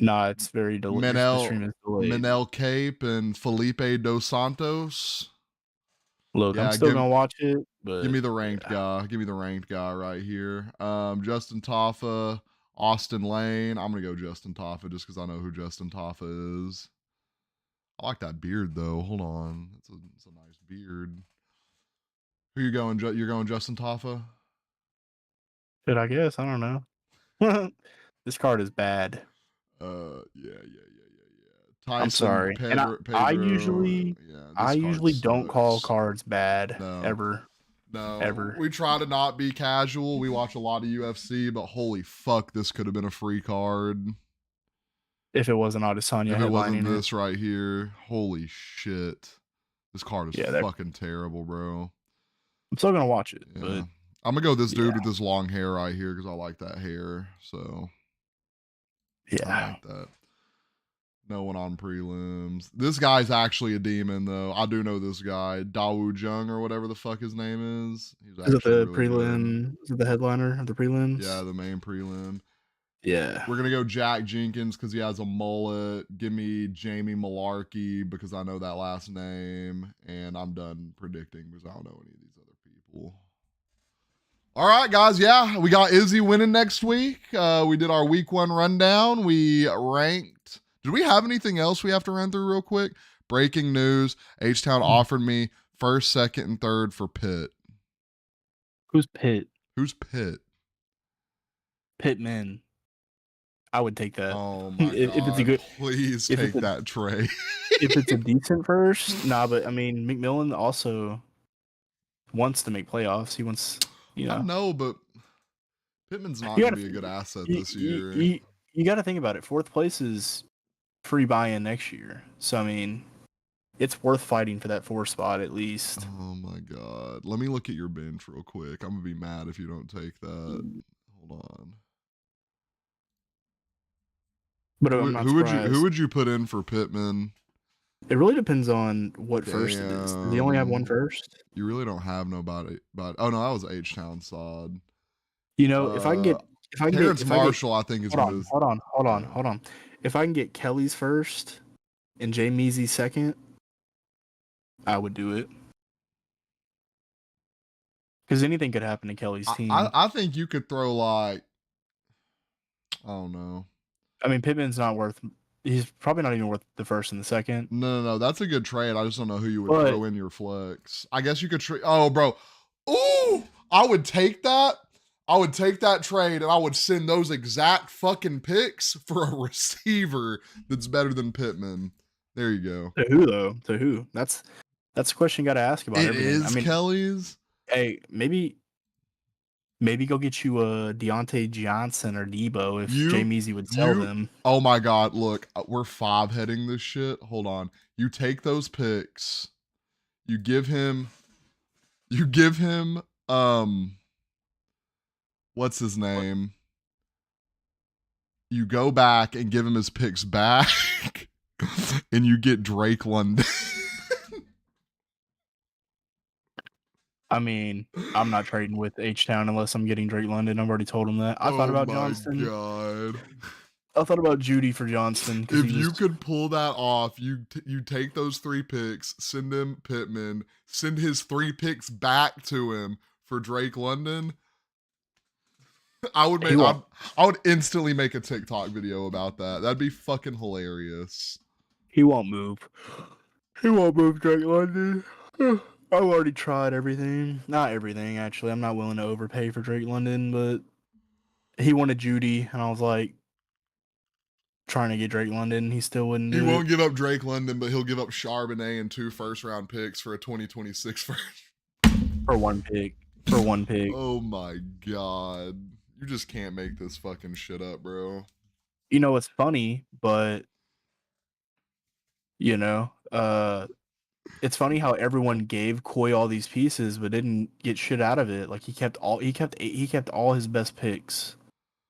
Nah, it's very delayed. Manel Cape and Felipe Dos Santos. Look, I'm still gonna watch it, but give me the ranked guy. Give me the ranked guy right here. Justin Tafa, Austin Lane. I'm gonna go Justin Tafa just because I know who Justin Tafa is. I like that beard though. Hold on, it's a nice beard. Who you going? You're going Justin Tafa? Shit, I guess I don't know. This card is bad. Yeah. Tyson, I'm sorry. Pedro, I usually don't call cards bad. No. Ever. No. Ever. We try to not be casual. We watch a lot of UFC, but holy fuck, this could have been a free card. If it wasn't Adesanya if it wasn't headlining this right here. Holy shit. This card is fucking terrible, bro. I'm still gonna watch it, Yeah. but I'm gonna go this dude with this long hair right here because I like that hair. So yeah, I like that. No one on prelims. This guy's actually a demon, though. I do know this guy, Dawu Jung or whatever the fuck his name is. He's is it the prelim? Is it the headliner of the prelims? Yeah, the main prelim. Yeah. We're gonna go Jack Jenkins because he has a mullet. Give me Jamie Malarkey because I know that last name, and I'm done predicting because I don't know any of these other people. All right, guys. Yeah, we got Izzy winning next week. We did our week 1 rundown. We ranked. Did we have anything else we have to run through real quick? Breaking news: H-Town offered me first, second, and third for Pitt. Who's Pitt? Who's Pitt? Pittman. I would take that. Oh my If it's a god! good, Please if it's take a, that trade. if it's a decent first, nah. But I mean, McMillan also wants to make playoffs. He wants, I know, but Pittman's not you going gotta to be a good asset you, this you, year. you, you got to think about it. 4th place is free buy-in next year. So I mean, it's worth fighting for that 4 spot at least. Oh my god! Let me look at your bench real quick. I'm gonna be mad if you don't take that. Hold on. But I'm not surprised. Who would you put in for Pittman? It really depends on what first it is. Does he only have one first? You really don't have nobody. But oh no, that was H-Town sod. You know, if I can get Terrence Marshall, I think is hold on. If I can get Kelly's first and Jay Measy's second, I would do it. Because anything could happen to Kelly's team. I think you could throw like, I don't know. I mean, Pittman's not worth. He's probably not even worth the first and the second. No. That's a good trade. I just don't know who you would throw in your flex. I guess you could trade. Oh, bro. Ooh, I would take that. I would take that trade and I would send those exact fucking picks for a receiver that's better than Pittman. There you go. To who though? To who? That's a question you got to ask about. It is, I mean, Kelly's. Hey, maybe go get you a Deontay Johnson or Debo if Jay Measy would sell them. Oh my god! Look, we're 5-heading this shit. Hold on. You take those picks. You give him. What's his name? You go back and give him his picks back, and you get Drake London. I mean, I'm not trading with H-Town unless I'm getting Drake London. I've already told him that. I thought about Johnston. Oh my god. I thought about Judy for Johnston. If you could pull that off, you take those 3 picks, send him Pittman, send his 3 picks back to him for Drake London. I would instantly make a TikTok video about that. That'd be fucking hilarious. He won't move. He won't move Drake London. I've already tried everything. Not everything, actually. I'm not willing to overpay for Drake London, but he wanted Judy, and I was like, trying to get Drake London. He still wouldn't do it. He won't give up Drake London, but he'll give up Charbonnet and 2 first-round picks for a 2026 first. For one pick. Oh my god. You just can't make this fucking shit up, bro. You know, it's funny, but you know, it's funny how everyone gave Coy all these pieces but didn't get shit out of it. Like he kept all his best picks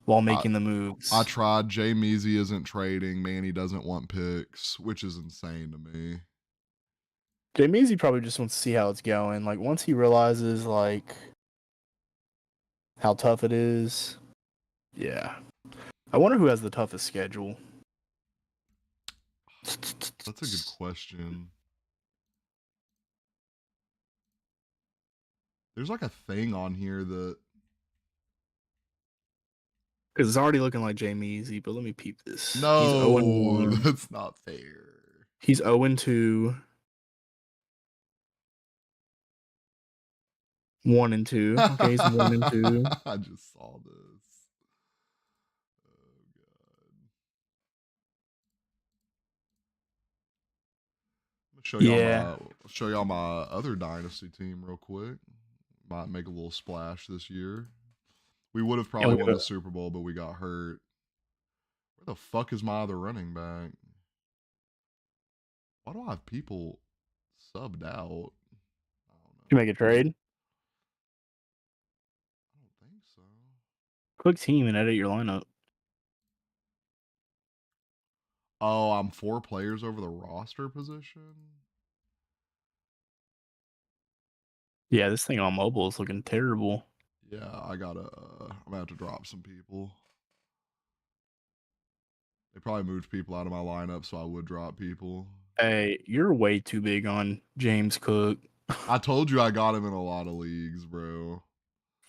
while making the moves. I tried. Jay Measy isn't trading. Manny doesn't want picks, which is insane to me. Jay Measy probably just wants to see how it's going. Like once he realizes like how tough it is. Yeah. I wonder who has the toughest schedule. That's a good question. There's like a thing on here that because it's already looking like Jay Measy, but let me peep this. No, that's not fair. He's 0-2. 1-2. Okay, he's 1-2. I just saw this. Oh god. I'm gonna show y'all my other dynasty team real quick. Might make a little splash this year. We would have probably won the Super Bowl, but we got hurt. Where the fuck is my other running back? Why do I have people subbed out? I don't know. You make a trade? I don't think so. Click team and edit your lineup. Oh, I'm 4 players over the roster position? Yeah, this thing on mobile is looking terrible. Yeah, I'm gonna have to drop some people. They probably moved people out of my lineup, so I would drop people. Hey, you're way too big on James Cook. I told you I got him in a lot of leagues, bro.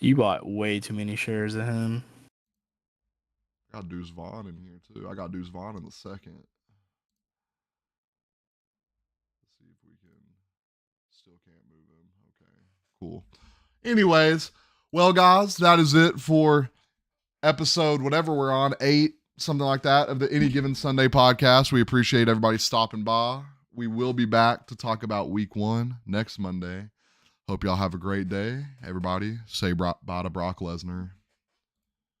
You bought way too many shares of him. I got Deuce Vaughn in here too. I got Deuce Vaughn in the second. Let's see if we can. Still can't move him. Okay, cool. Anyways, well, guys, that is it for episode whatever we're on, 8, something like that, of the Any Given Sunday podcast. We appreciate everybody stopping by. We will be back to talk about week 1 next Monday. Hope y'all have a great day. Everybody, say bye to Brock Lesnar.